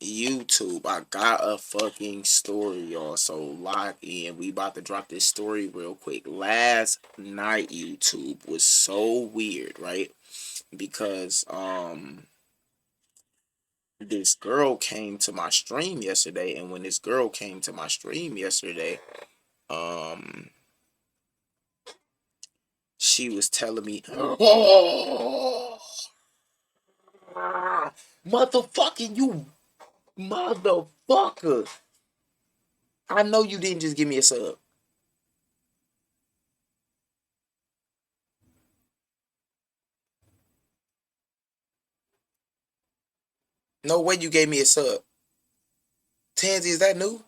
YouTube, I got a fucking story, y'all. So lock in. We about to drop this story real quick. Last night, YouTube was so weird, right? Because this girl came to my stream yesterday, and when this girl came to my stream yesterday, um, she was telling me, "Oh, motherfucking you, motherfucker! I know you didn't just give me a sub. No way you gave me a sub. Tansy, is that new?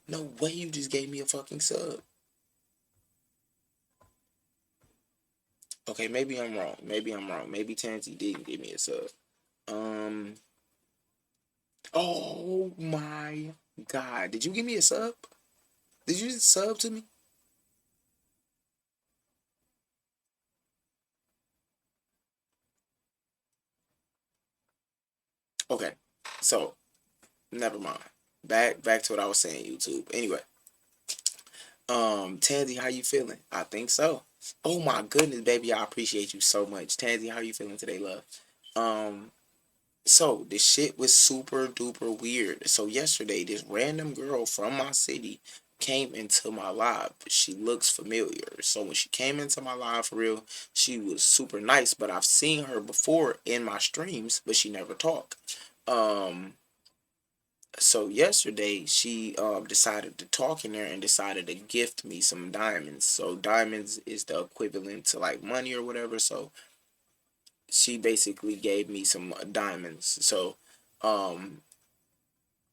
No way you just gave me a fucking sub. Okay, maybe I'm wrong. Maybe I'm wrong. Maybe Tansy didn't give me a sub. Um. Oh my god! Did you give me a sub? Did you just sub to me? Okay. So never mind. Back to what I was saying. YouTube. Anyway. Tansy, how you feeling? I think so. Oh my goodness, baby, I appreciate you so much. Tansy, how you feeling today, love? Um, So the shit was super duper weird. So yesterday, this random girl from my city came into my live. She looks familiar. So when she came into my live for real, she was super nice. But I've seen her before in my streams, but she never talked. Um, so yesterday she decided to talk in there and decided to gift me some diamonds. So diamonds is the equivalent to like money or whatever. So she basically gave me some diamonds. So um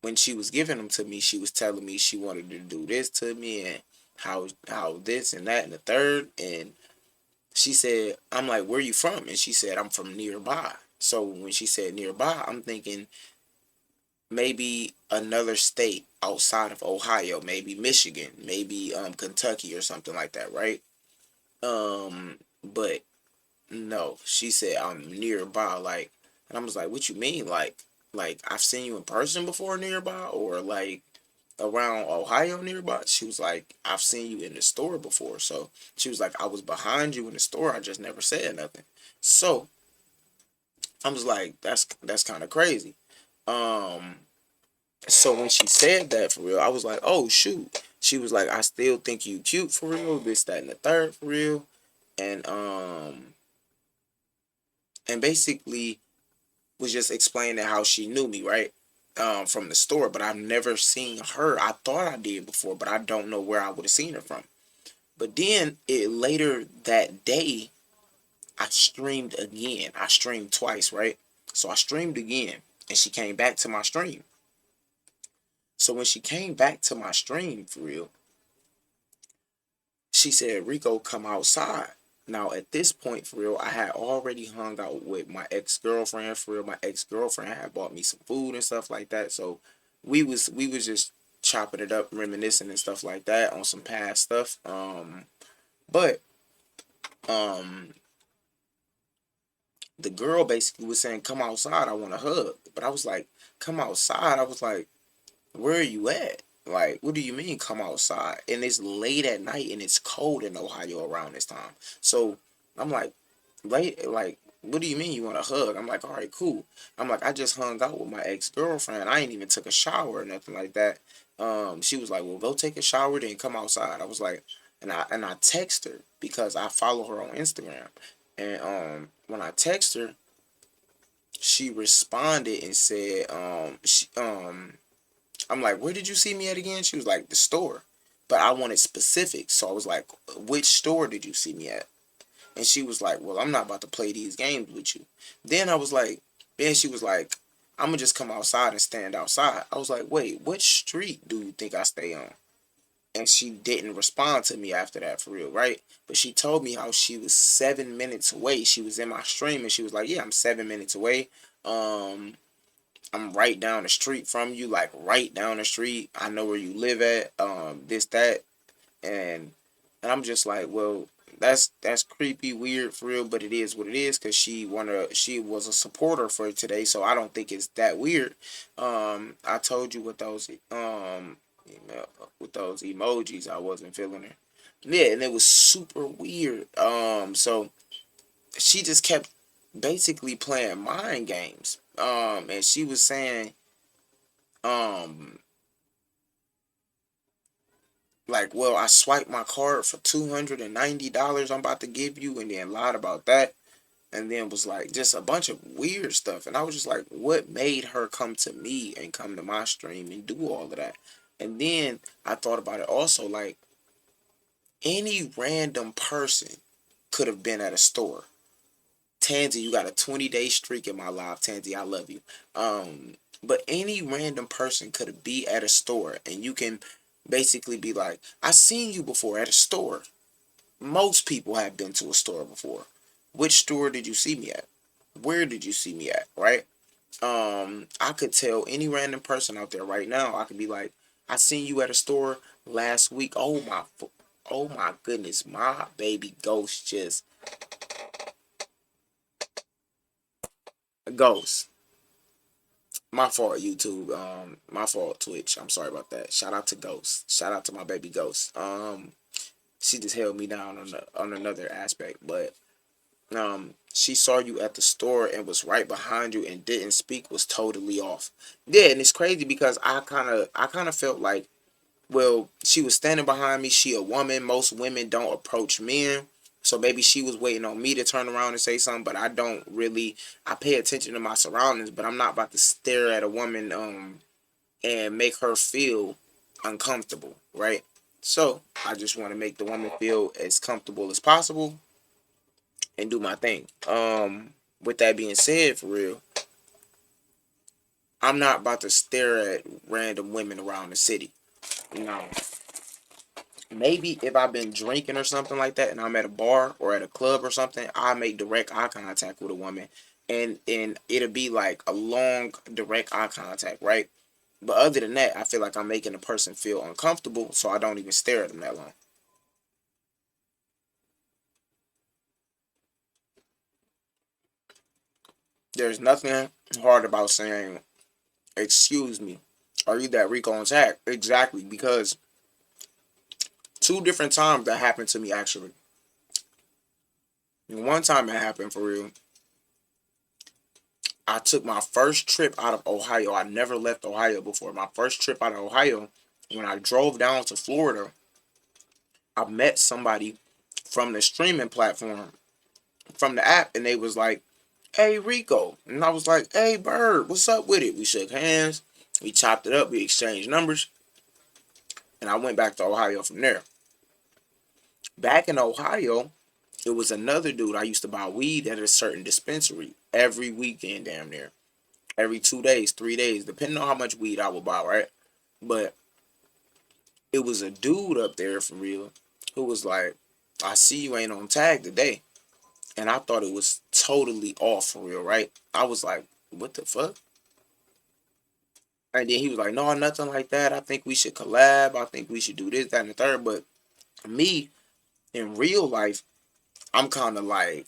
when she was giving them to me, she was telling me she wanted to do this to me and how this and that and the third. And she said, I'm like, where you from? And she said, I'm from nearby. So when she said nearby, I'm thinking maybe another state outside of Ohio, maybe Michigan, maybe Kentucky or something like that, right? But no, she said I'm nearby, like, and I was like, what you mean, like I've seen you in person before nearby, or like around Ohio nearby? She was like, I've seen you in the store before. So she was like, I was behind you in the store, I just never said nothing. So I was like, that's kind of crazy. Um, so when she said that for real, I was like, oh shoot. She was like, I still think you cute for real, this, that, and the third for real. And basically was just explaining how she knew me, right? From the store, but I've never seen her. I thought I did before, but I don't know where I would have seen her from. But then it later that day, I streamed again. I streamed twice, right? So I streamed again, and she came back to my stream. So when she came back to my stream for real, she said, Rico, come outside. Now at this point, for real, I had already hung out with my ex girlfriend. For real, my ex girlfriend had bought me some food and stuff like that. So we was just chopping it up, reminiscing and stuff like that on some past stuff. But um, the girl basically was saying, "Come outside, I want a hug." But I was like, "Come outside." I was like, where are you at? Like, what do you mean come outside? And it's late at night and it's cold in Ohio around this time. So I'm like, late, like, what do you mean you want a hug? I'm like, all right, cool. I'm like, I just hung out with my ex-girlfriend. I ain't even took a shower or nothing like that. She was like, well, go take a shower, then come outside. I was like, and I text her because I follow her on Instagram. And when I text her, she responded and said, I'm like, where did you see me at again? She was like, the store. But I wanted specifics. So I was like, which store did you see me at? And she was like, well, I'm not about to play these games with you. Then she was like, I'm going to just come outside and stand outside. I was like, wait, which street do you think I stay on? And she didn't respond to me after that for real, right? But she told me how she was 7 minutes away. She was in my stream and she was like, yeah, I'm 7 minutes away. Um, I'm right down the street from you, like right down the street. I know where you live at, this, that, and I'm just like, well, that's creepy, weird for real, but it is what it is because she was a supporter for today, so I don't think it's that weird. I told you email, with those emojis, I wasn't feeling her. Yeah, and it was super weird. So she just kept basically playing mind games. And she was saying, um, like, well, I swiped my card for $290 I'm about to give you, and then lied about that, and then was like just a bunch of weird stuff. And I was just like, what made her come to me and come to my stream and do all of that? And then I thought about it also, like any random person could have been at a store. Tansy, you got a 20-day streak in my life. Tansy, I love you. But any random person could be at a store, and you can basically be like, I seen you before at a store. Most people have been to a store before. Which store did you see me at? Where did you see me at? Right? I could tell any random person out there right now. I could be like, I seen you at a store last week. Oh my goodness, my baby ghost just ghost. My fault, YouTube. My fault, Twitch. I'm sorry about that. Shout out to Ghost. Shout out to my baby Ghost. She just held me down on another aspect, but she saw you at the store and was right behind you and didn't speak, was totally off. Yeah, and it's crazy because I kind of felt like, well, she was standing behind me. She a woman. Most women don't approach men. So maybe she was waiting on me to turn around and say something, but I don't really. I pay attention to my surroundings, but I'm not about to stare at a woman and make her feel uncomfortable, right? So I just want to make the woman feel as comfortable as possible and do my thing. With that being said, for real, I'm not about to stare at random women around the city. You know, maybe if I've been drinking or something like that, and I'm at a bar or at a club or something, I make direct eye contact with a woman, and it'll be like a long direct eye contact, right? But other than that, I feel like I'm making a person feel uncomfortable, so I don't even stare at them that long. There's nothing hard about saying, "Excuse me, are you that Rico on tag?" Exactly, because two different times that happened to me actually. One time it happened for real. I took my first trip out of Ohio. I never left Ohio before. My first trip out of Ohio, when I drove down to Florida, I met somebody from the streaming platform, from the app, and they was like, "Hey Rico," and I was like, "Hey Bird, what's up with it?" We shook hands, we chopped it up, we exchanged numbers, and I went back to Ohio from there. Back in Ohio, it was another dude. I used to buy weed at a certain dispensary every weekend, damn near every 2 days, 3 days, depending on how much weed I would buy, right? But it was a dude up there for real who was like, I see you ain't on tag today. And I thought it was totally off for real, right? I was like, what the fuck? And then he was like, no, nothing like that. I think we should collab. I think we should do this, that, and the third. But me, in real life, I'm kind of like,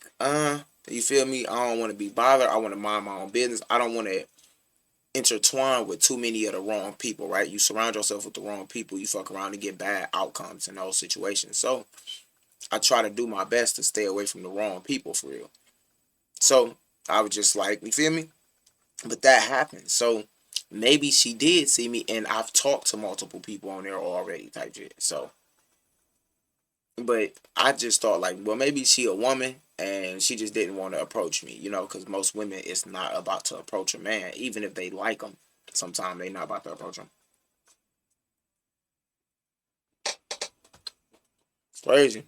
you feel me? I don't want to be bothered. I want to mind my own business. I don't want to intertwine with too many of the wrong people, right? You surround yourself with the wrong people, you fuck around and get bad outcomes in those situations. So I try to do my best to stay away from the wrong people for real. So I was just like, you feel me? But that happened. So maybe she did see me, and I've talked to multiple people on there already, type shit. So, but I just thought like, well, maybe she a woman and she just didn't want to approach me, because most women it's not about to approach a man, even if they like them. Sometimes they not about to approach them. Crazy.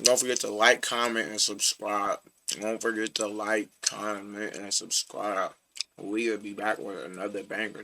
Don't forget to like, comment, and subscribe. Don't forget to like, comment, and subscribe. We'll be back with another banger.